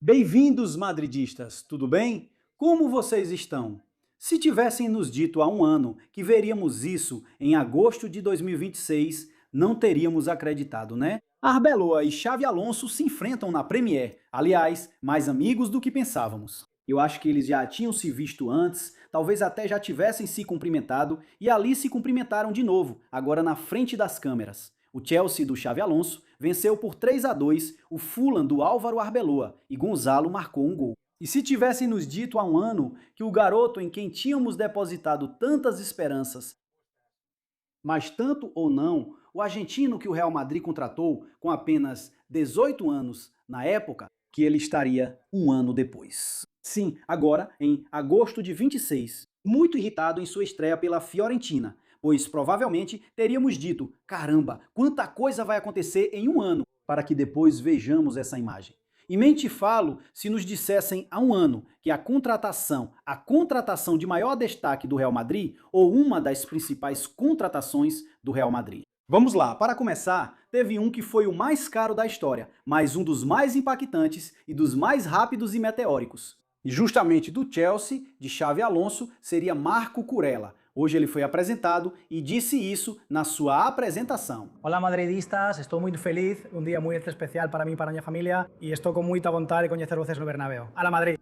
Bem-vindos, madridistas, tudo bem? Como vocês estão? Se tivessem nos dito há um ano que veríamos isso em agosto de 2026, não teríamos acreditado, né? Arbeloa e Xavi Alonso se enfrentam na Premier, aliás, mais amigos do que pensávamos. Eu acho que eles já tinham se visto antes, talvez até já tivessem se cumprimentado e ali se cumprimentaram de novo, agora na frente das câmeras. O Chelsea do Xavi Alonso venceu por 3-2 o Fulham do Álvaro Arbeloa e Gonzalo marcou um gol. E se tivessem nos dito há um ano que o garoto em quem tínhamos depositado tantas esperanças, mas tanto ou não, o argentino que o Real Madrid contratou com apenas 18 anos na época, que ele estaria um ano depois. Sim, agora, em agosto de 26, muito irritado em sua estreia pela Fiorentina, pois provavelmente teríamos dito: caramba, quanta coisa vai acontecer em um ano, para que depois vejamos essa imagem. E mente falo se nos dissessem há um ano que a contratação de maior destaque do Real Madrid, ou uma das principais contratações do Real Madrid. Vamos lá, para começar, teve um que foi o mais caro da história, mas um dos mais impactantes e dos mais rápidos e meteóricos. E justamente do Chelsea, de Xavi Alonso, seria Marco Kurela. Hoje ele foi apresentado e disse isso na sua apresentação. Hola madridistas, estou muito feliz, um dia muito especial para mim e para minha família e estou com muita vontade de conhecer vocês no Bernabéu. A la Madrid!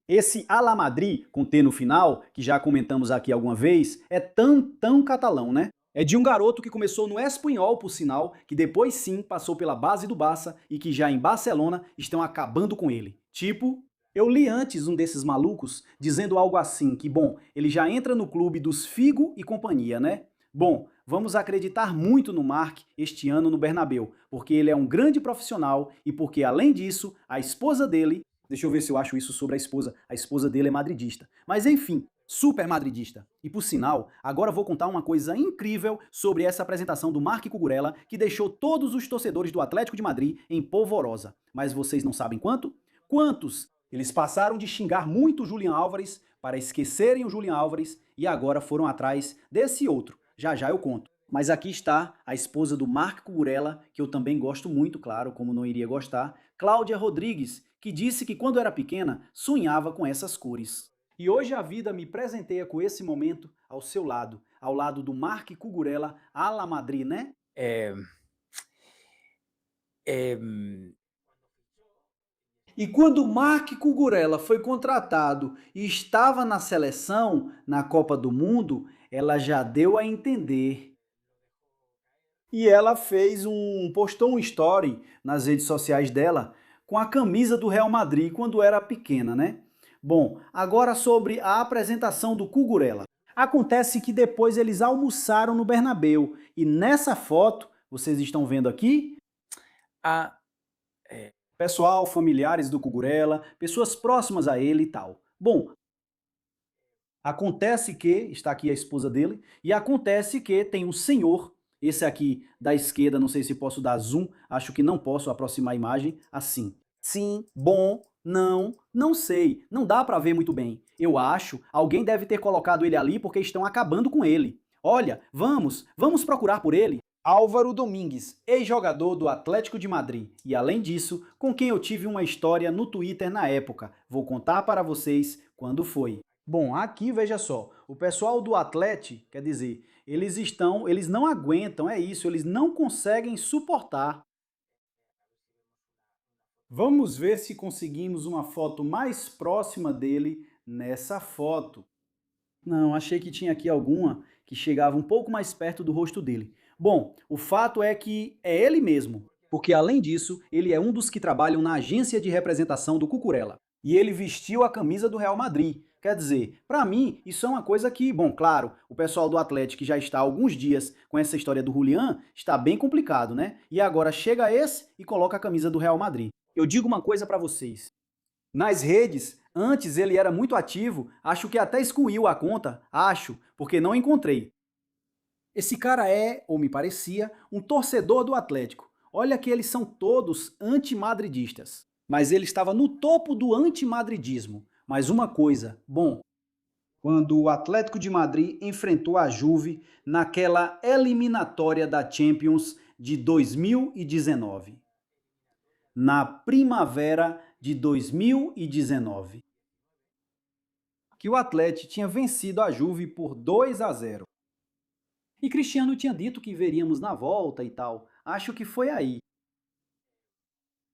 Esse a la Madrid, com T no final, que já comentamos aqui alguma vez, é tão catalão, né? É de um garoto que começou no Espanhol, por sinal, que depois sim passou pela base do Barça e que já em Barcelona estão acabando com ele. Tipo, eu li antes um desses malucos dizendo algo assim, que bom, ele já entra no clube dos Figo e companhia, né? Bom, vamos acreditar muito no Marc este ano no Bernabéu, porque ele é um grande profissional e porque, além disso, a esposa dele, deixa eu ver se eu acho isso sobre a esposa dele é madridista. Mas enfim, super madridista. E por sinal, agora vou contar uma coisa incrível sobre essa apresentação do Marc Cucurella, que deixou todos os torcedores do Atlético de Madrid em polvorosa. Mas vocês não sabem quanto? Quantos? Eles passaram de xingar muito o Julián Álvares para esquecerem o Julián Álvares e agora foram atrás desse outro. Já já eu conto. Mas aqui está a esposa do Marc Cucurella, que eu também gosto muito, claro, como não iria gostar, Cláudia Rodrigues, que disse que quando era pequena sonhava com essas cores. E hoje a vida me presenteia com esse momento ao seu lado, ao lado do Marc Cucurella, à la Madrid, né? E quando o Marc Cucurella foi contratado e estava na seleção, na Copa do Mundo, ela já deu a entender. E ela postou um story nas redes sociais dela com a camisa do Real Madrid quando era pequena, né? Bom, agora sobre a apresentação do Cucurella. Acontece que depois eles almoçaram no Bernabéu e nessa foto, vocês estão vendo aqui, pessoal, familiares do Cucurella, pessoas próximas a ele e tal. Bom, acontece que, está aqui a esposa dele, e acontece que tem um senhor, esse aqui da esquerda, não sei se posso dar zoom, acho que não posso aproximar a imagem, assim. Sim, bom, não sei, não dá pra ver muito bem. Eu acho, alguém deve ter colocado ele ali porque estão acabando com ele. Olha, vamos procurar por ele. Álvaro Domingues, ex-jogador do Atlético de Madrid e, além disso, com quem eu tive uma história no Twitter na época. Vou contar para vocês quando foi. Bom, aqui veja só, o pessoal do Atlético, quer dizer, eles não aguentam, é isso, eles não conseguem suportar. Vamos ver se conseguimos uma foto mais próxima dele nessa foto. Não, achei que tinha aqui alguma que chegava um pouco mais perto do rosto dele. Bom, o fato é que é ele mesmo, porque além disso, ele é um dos que trabalham na agência de representação do Cucurella. E ele vestiu a camisa do Real Madrid. Quer dizer, para mim, isso é uma coisa que, bom, claro, o pessoal do Atlético que já está há alguns dias com essa história do Julián, está bem complicado, né? E agora chega esse e coloca a camisa do Real Madrid. Eu digo uma coisa para vocês. Nas redes, antes ele era muito ativo, acho que até excluiu a conta, porque não encontrei. Esse cara é, ou me parecia, um torcedor do Atlético. Olha que eles são todos antimadridistas. Mas ele estava no topo do antimadridismo. Mas uma coisa, bom, quando o Atlético de Madrid enfrentou a Juve naquela eliminatória da Champions de 2019. Na primavera de 2019, que o Atlético tinha vencido a Juve por 2-0. E Cristiano tinha dito que veríamos na volta e tal. Acho que foi aí.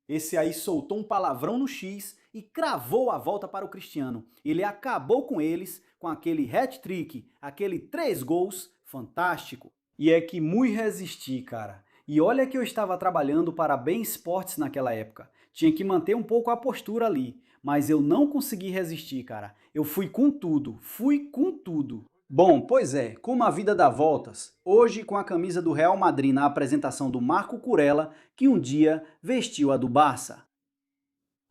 Esse aí soltou um palavrão no X e cravou a volta para o Cristiano. Ele acabou com eles com aquele hat-trick, aquele 3 gols fantástico. E é que muito resisti, cara. E olha que eu estava trabalhando para a Bein Sports naquela época. Tinha que manter um pouco a postura ali. Mas eu não consegui resistir, cara. Eu fui com tudo, fui com tudo. Bom, pois é, como a vida dá voltas, hoje com a camisa do Real Madrid na apresentação do Marco Kurella, que um dia vestiu a do Barça.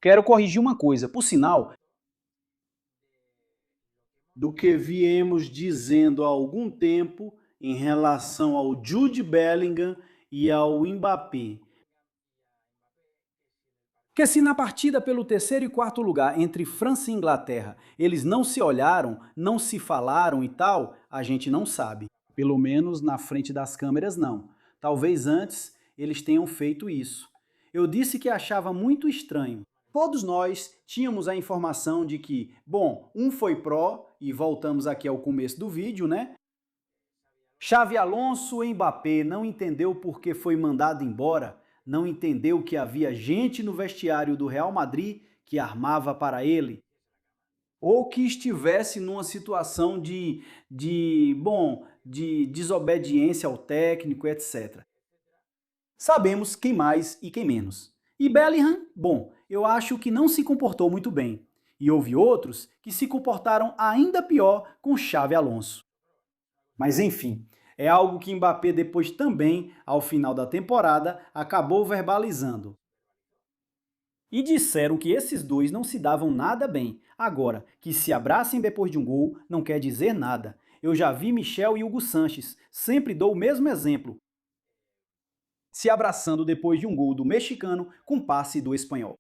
Quero corrigir uma coisa, por sinal, do que viemos dizendo há algum tempo em relação ao Jude Bellingham e ao Mbappé. Que se na partida pelo terceiro e quarto lugar entre França e Inglaterra eles não se olharam, não se falaram e tal, a gente não sabe. Pelo menos na frente das câmeras não. Talvez antes eles tenham feito isso. Eu disse que achava muito estranho. Todos nós tínhamos a informação de que, bom, um foi pró, e voltamos aqui ao começo do vídeo, né? Xavi Alonso, Mbappé não entendeu por que foi mandado embora, não entendeu que havia gente no vestiário do Real Madrid que armava para ele, ou que estivesse numa situação de desobediência ao técnico, etc. Sabemos quem mais e quem menos. E Bellingham, bom, eu acho que não se comportou muito bem. E houve outros que se comportaram ainda pior com Xavi Alonso. Mas enfim, é algo que Mbappé depois também, ao final da temporada, acabou verbalizando. E disseram que esses dois não se davam nada bem. Agora, que se abracem depois de um gol não quer dizer nada. Eu já vi Michel e Hugo Sanches, sempre dou o mesmo exemplo, se abraçando depois de um gol do mexicano com passe do espanhol.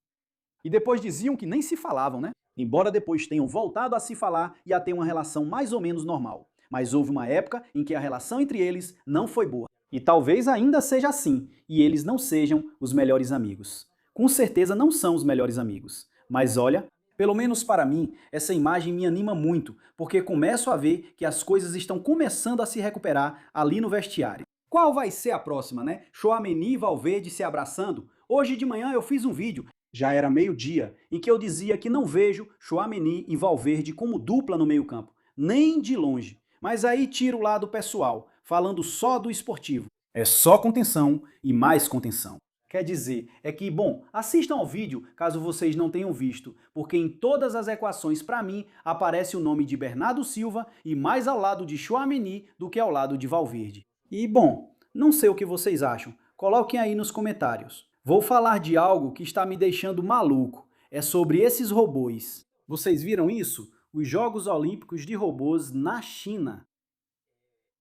E depois diziam que nem se falavam, né? Embora depois tenham voltado a se falar e a ter uma relação mais ou menos normal. Mas houve uma época em que a relação entre eles não foi boa. E talvez ainda seja assim, e eles não sejam os melhores amigos. Com certeza não são os melhores amigos. Mas olha, pelo menos para mim, essa imagem me anima muito, porque começo a ver que as coisas estão começando a se recuperar ali no vestiário. Qual vai ser a próxima, né? Tchouaméni e Valverde se abraçando? Hoje de manhã eu fiz um vídeo, já era meio-dia, em que eu dizia que não vejo Tchouaméni e Valverde como dupla no meio-campo, nem de longe. Mas aí tiro o lado pessoal, falando só do esportivo. É só contenção e mais contenção. Quer dizer, é que, bom, assistam ao vídeo caso vocês não tenham visto, porque em todas as equações, para mim, aparece o nome de Bernardo Silva e mais ao lado de Tchouaméni do que ao lado de Valverde. E, bom, não sei o que vocês acham, coloquem aí nos comentários. Vou falar de algo que está me deixando maluco, é sobre esses robôs. Vocês viram isso? Os Jogos Olímpicos de Robôs na China.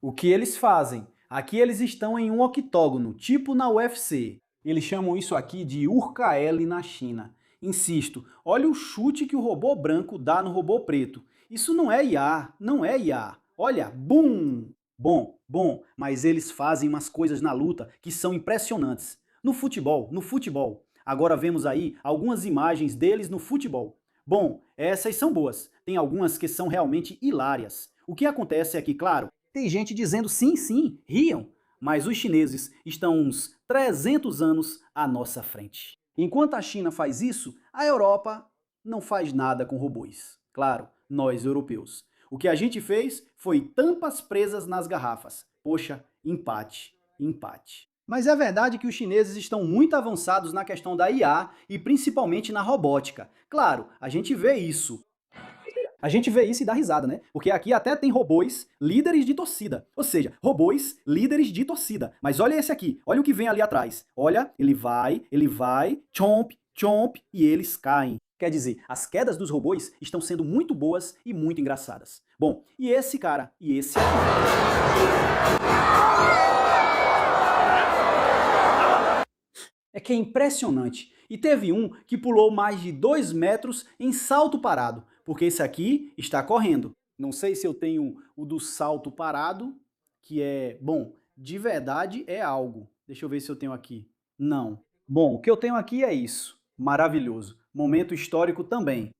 O que eles fazem? Aqui eles estão em um octógono, tipo na UFC. Eles chamam isso aqui de Urca-L na China. Insisto, olha o chute que o robô branco dá no robô preto. Isso não é IA, não é IA. Olha, bum! Bom, mas eles fazem umas coisas na luta que são impressionantes. No futebol. Agora vemos aí algumas imagens deles no futebol. Bom, essas são boas. Tem algumas que são realmente hilárias. O que acontece é que, claro, tem gente dizendo sim, riam. Mas os chineses estão uns 300 anos à nossa frente. Enquanto a China faz isso, a Europa não faz nada com robôs. Claro, nós europeus. O que a gente fez foi tampas presas nas garrafas. Poxa, empate. Mas é verdade que os chineses estão muito avançados na questão da IA e principalmente na robótica. Claro, a gente vê isso. A gente vê isso e dá risada, né? Porque aqui até tem robôs líderes de torcida. Ou seja, robôs líderes de torcida. Mas olha esse aqui, olha o que vem ali atrás. Olha, ele vai, chomp, e eles caem. Quer dizer, as quedas dos robôs estão sendo muito boas e muito engraçadas. Bom, e esse cara, e esse aqui. É que é impressionante. E teve um que pulou mais de 2 metros em salto parado, porque esse aqui está correndo. Não sei se eu tenho o do salto parado, que é, bom, de verdade é algo. Deixa eu ver se eu tenho aqui. Não. Bom, o que eu tenho aqui é isso. Maravilhoso. Momento histórico também.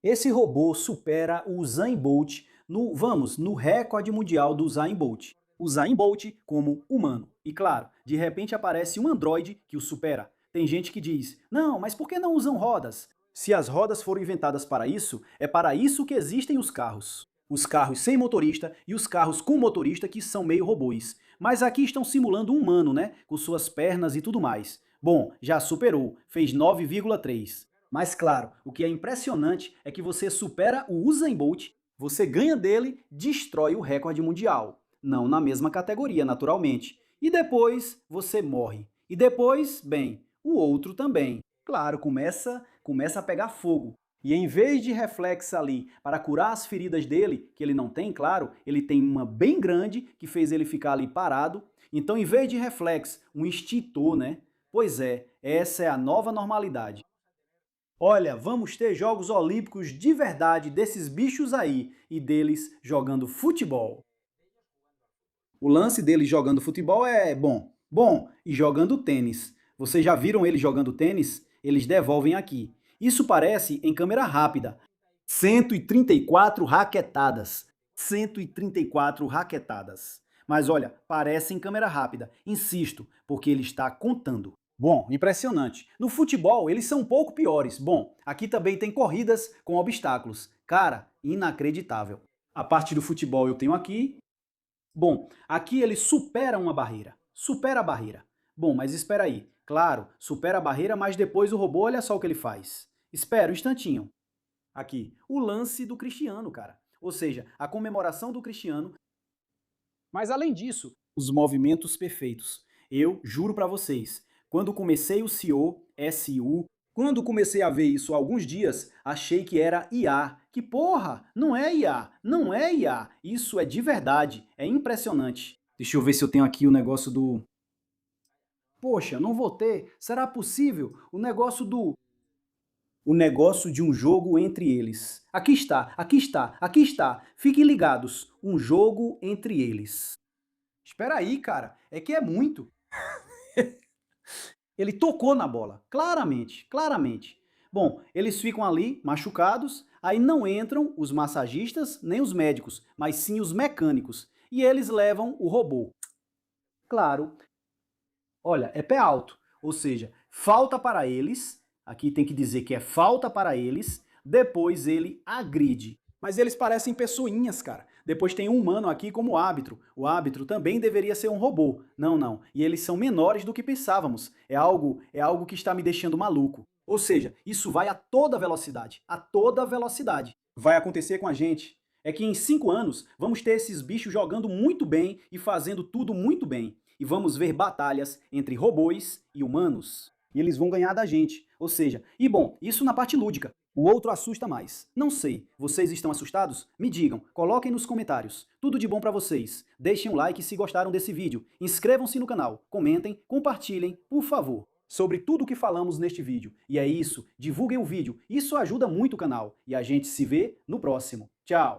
Esse robô supera o Usain Bolt no recorde mundial do Usain Bolt. Usain Bolt como humano. E claro, de repente aparece um androide que o supera. Tem gente que diz, não, mas por que não usam rodas? Se as rodas foram inventadas para isso, é para isso que existem os carros. Os carros sem motorista e os carros com motorista que são meio robôs. Mas aqui estão simulando um humano, né? Com suas pernas e tudo mais. Bom, já superou, fez 9,3. Mas claro, o que é impressionante é que você supera o Usain Bolt, você ganha dele, destrói o recorde mundial. Não na mesma categoria, naturalmente. E depois você morre. E depois, bem, o outro também. Claro, começa a pegar fogo. E em vez de reflexo ali para curar as feridas dele, que ele não tem, claro, ele tem uma bem grande que fez ele ficar ali parado. Então, em vez de reflexo, um extintor, né? Pois é, essa é a nova normalidade. Olha, vamos ter Jogos Olímpicos de verdade desses bichos aí e deles jogando futebol. O lance deles jogando futebol é bom. Bom, e jogando tênis. Vocês já viram eles jogando tênis? Eles devolvem aqui. Isso parece em câmera rápida. 134 raquetadas. 134 raquetadas. Mas olha, parece em câmera rápida. Insisto, porque ele está contando. Bom, impressionante. No futebol, eles são um pouco piores. Bom, aqui também tem corridas com obstáculos. Cara, inacreditável. A parte do futebol eu tenho aqui. Bom, aqui ele supera uma barreira. Supera a barreira. Bom, mas espera aí. Claro, supera a barreira, mas depois o robô, olha só o que ele faz. Espera um instantinho. Aqui, o lance do Cristiano, cara. Ou seja, a comemoração do Cristiano. Mas além disso, os movimentos perfeitos. Eu juro pra vocês, quando comecei o SU, quando comecei a ver isso há alguns dias, achei que era IA. Que porra, não é IA, não é IA. Isso é de verdade, é impressionante. Deixa eu ver se eu tenho aqui o negócio do... Poxa, não vou ter. Será possível? O negócio de um jogo entre eles. Aqui está, aqui está, aqui está. Fiquem ligados. Um jogo entre eles. Espera aí, cara. É que é muito. Ele tocou na bola. Claramente, claramente. Bom, eles ficam ali, machucados. Aí não entram os massagistas nem os médicos, mas sim os mecânicos. E eles levam o robô. Claro. Olha, é pé alto. Ou seja, falta para eles. Aqui tem que dizer que é falta para eles, depois ele agride. Mas eles parecem pessoinhas, cara. Depois tem um humano aqui como árbitro. O árbitro também deveria ser um robô. Não, não. E eles são menores do que pensávamos. É algo que está me deixando maluco. Ou seja, isso vai a toda velocidade. A toda velocidade. Vai acontecer com a gente. É que em 5 anos vamos ter esses bichos jogando muito bem e fazendo tudo muito bem. E vamos ver batalhas entre robôs e humanos. E eles vão ganhar da gente. Ou seja, e bom, isso na parte lúdica. O outro assusta mais. Não sei. Vocês estão assustados? Me digam. Coloquem nos comentários. Tudo de bom pra vocês. Deixem um like se gostaram desse vídeo. Inscrevam-se no canal. Comentem, compartilhem, por favor. Sobre tudo o que falamos neste vídeo. E é isso. Divulguem o vídeo. Isso ajuda muito o canal. E a gente se vê no próximo. Tchau!